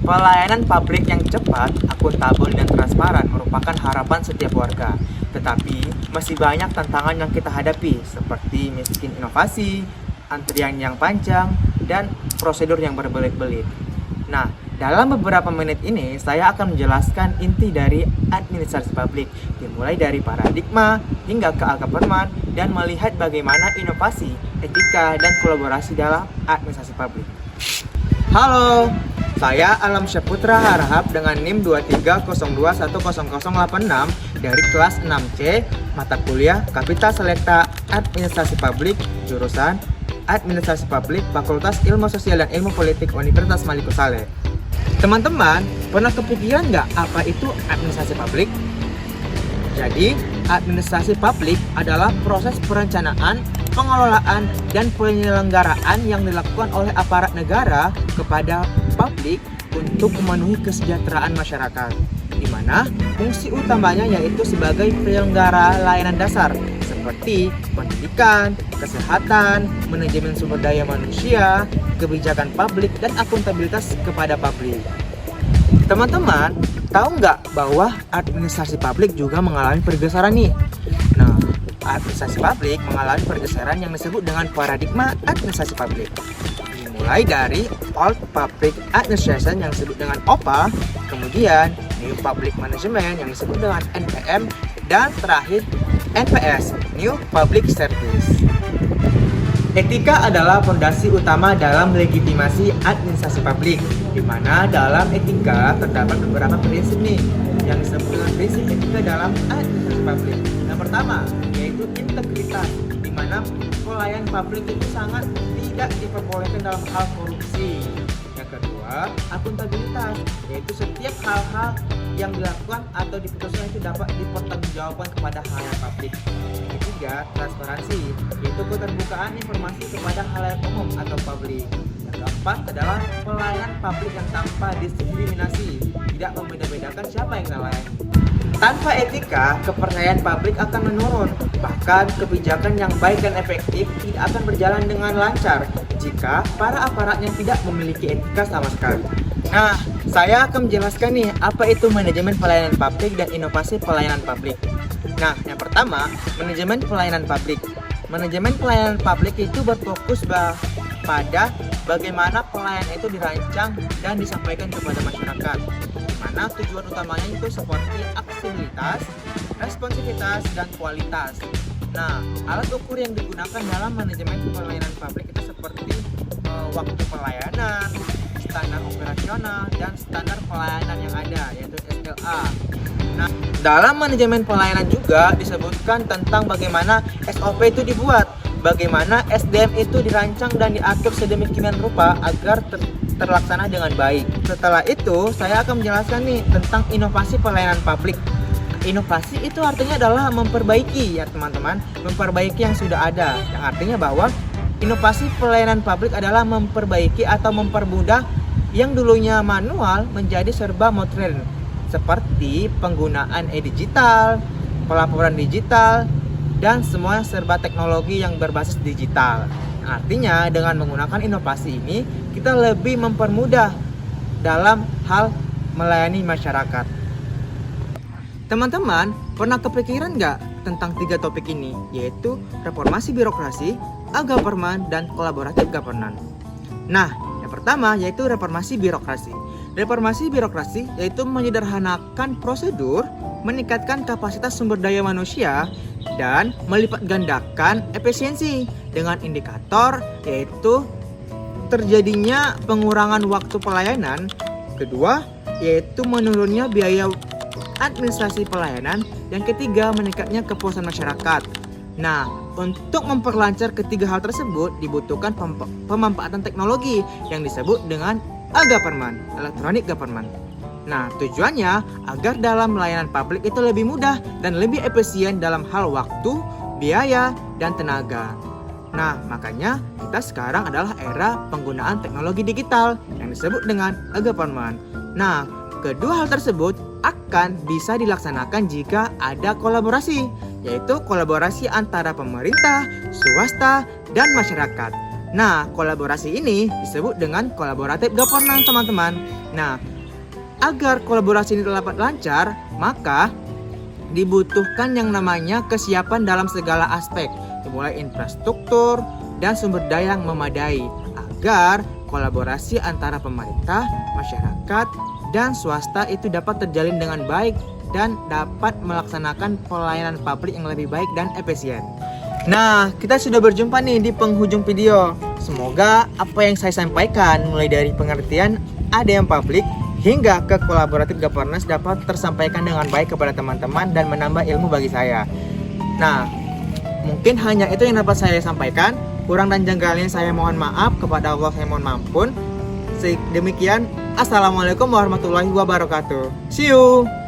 Pelayanan publik yang cepat, akuntabel, dan transparan merupakan harapan setiap warga. Tetapi, masih banyak tantangan yang kita hadapi, seperti miskin inovasi, antrian yang panjang, dan prosedur yang berbelit-belit. Nah, dalam beberapa menit ini, saya akan menjelaskan inti dari administrasi publik, dimulai dari paradigma hingga ke government, dan melihat bagaimana inovasi, etika, dan kolaborasi dalam administrasi publik. Halo, saya Alam Syaputra Harahap dengan NIM 2302100086 dari kelas 6C, mata kuliah Kapital Selekta Administrasi Publik, jurusan Administrasi Publik, Fakultas Ilmu Sosial dan Ilmu Politik Universitas Maliku Saleh. Teman-teman, pernah kepikiran nggak apa itu administrasi publik? Jadi, administrasi publik adalah proses perencanaan, pengelolaan, dan penyelenggaraan yang dilakukan oleh aparat negara kepada publik untuk memenuhi kesejahteraan masyarakat, di mana fungsi utamanya yaitu sebagai penyelenggara layanan dasar seperti pendidikan, kesehatan, manajemen sumber daya manusia, kebijakan publik, dan akuntabilitas kepada publik. Teman-teman, tahu nggak bahwa administrasi publik juga mengalami pergeseran nih? Nah, administrasi publik mengalami pergeseran yang disebut dengan paradigma administrasi publik. Dimulai dari Old Public Administration yang disebut dengan OPA, kemudian New Public Management yang disebut dengan NPM, dan terakhir NPS, New Public Service. Etika adalah fondasi utama dalam legitimasi administrasi publik, di mana dalam etika terdapat beberapa prinsip nih yang disebut dengan prinsip etika dalam administrasi publik. Yang pertama yaitu integritas, di mana pelayan publik itu sangat tidak diperbolehkan dalam hal korupsi. Yang kedua, akuntabilitas, yaitu setiap hal-hal yang dilakukan atau diputuskan itu dapat dipertanggungjawabkan kepada halayak publik. Yang ketiga, transparansi, yaitu keterbukaan informasi kepada halayak umum atau publik. Yang keempat adalah pelayanan publik yang tanpa diskriminasi, tidak membeda-bedakan siapa yang melayani. Tanpa etika, kepercayaan publik akan menurun. Bahkan kebijakan yang baik dan efektif tidak akan berjalan dengan lancar jika para aparatnya tidak memiliki etika sama sekali. Nah, saya akan menjelaskan nih apa itu manajemen pelayanan publik dan inovasi pelayanan publik. Nah, yang pertama, manajemen pelayanan publik. Manajemen pelayanan publik itu berfokus pada bagaimana pelayanan itu dirancang dan disampaikan kepada masyarakat. Mana tujuan utamanya itu seperti aksesibilitas, responsivitas, dan kualitas. Nah, alat ukur yang digunakan dalam manajemen pelayanan publik itu seperti waktu pelayanan, standar operasional, dan standar pelayanan yang ada, yaitu SLA. Nah, dalam manajemen pelayanan juga disebutkan tentang bagaimana SOP itu dibuat, bagaimana SDM itu dirancang dan diatur sedemikian rupa agar terlaksana dengan baik. Setelah itu, saya akan menjelaskan nih tentang inovasi pelayanan publik. Inovasi itu artinya adalah memperbaiki ya teman-teman, memperbaiki yang sudah ada. Yang artinya bahwa inovasi pelayanan publik adalah memperbaiki atau mempermudah yang dulunya manual menjadi serba modern, seperti penggunaan e-digital, pelaporan digital, dan semua serba teknologi yang berbasis digital. Artinya dengan menggunakan inovasi ini kita lebih mempermudah dalam hal melayani masyarakat. Teman-teman, pernah kepikiran nggak tentang 3 topik ini, yaitu reformasi birokrasi, e-government, dan collaborative governance? Nah, yang pertama yaitu reformasi birokrasi. Reformasi birokrasi yaitu menyederhanakan prosedur, meningkatkan kapasitas sumber daya manusia, dan melipat gandakan efisiensi dengan indikator yaitu terjadinya pengurangan waktu pelayanan. Kedua, yaitu menurunnya biaya administrasi pelayanan. Yang ketiga, meningkatnya kepuasan masyarakat. Nah, untuk memperlancar ketiga hal tersebut dibutuhkan pemanfaatan teknologi yang disebut dengan e-government, electronic government. Nah, tujuannya agar dalam layanan publik itu lebih mudah dan lebih efisien dalam hal waktu, biaya, dan tenaga. Nah, makanya kita sekarang adalah era penggunaan teknologi digital yang disebut dengan e-government. Nah, kedua hal tersebut akan bisa dilaksanakan jika ada kolaborasi, yaitu kolaborasi antara pemerintah, swasta, dan masyarakat. Nah, kolaborasi ini disebut dengan collaborative governance, teman-teman. Nah, Agar kolaborasi ini dapat lancar, maka dibutuhkan yang namanya kesiapan dalam segala aspek, mulai infrastruktur dan sumber daya yang memadai, agar kolaborasi antara pemerintah, masyarakat, dan swasta itu dapat terjalin dengan baik dan dapat melaksanakan pelayanan publik yang lebih baik dan efisien. Nah, kita sudah berjumpa nih di penghujung video. Semoga apa yang saya sampaikan mulai dari pengertian ADM publik hingga ke kolaboratif governance dapat tersampaikan dengan baik kepada teman-teman dan menambah ilmu bagi saya. Nah, mungkin hanya itu yang dapat saya sampaikan. Kurang dan janggalnya saya mohon maaf, kepada Allah saya mohon ampun. Demikian, Assalamualaikum warahmatullahi wabarakatuh. See you.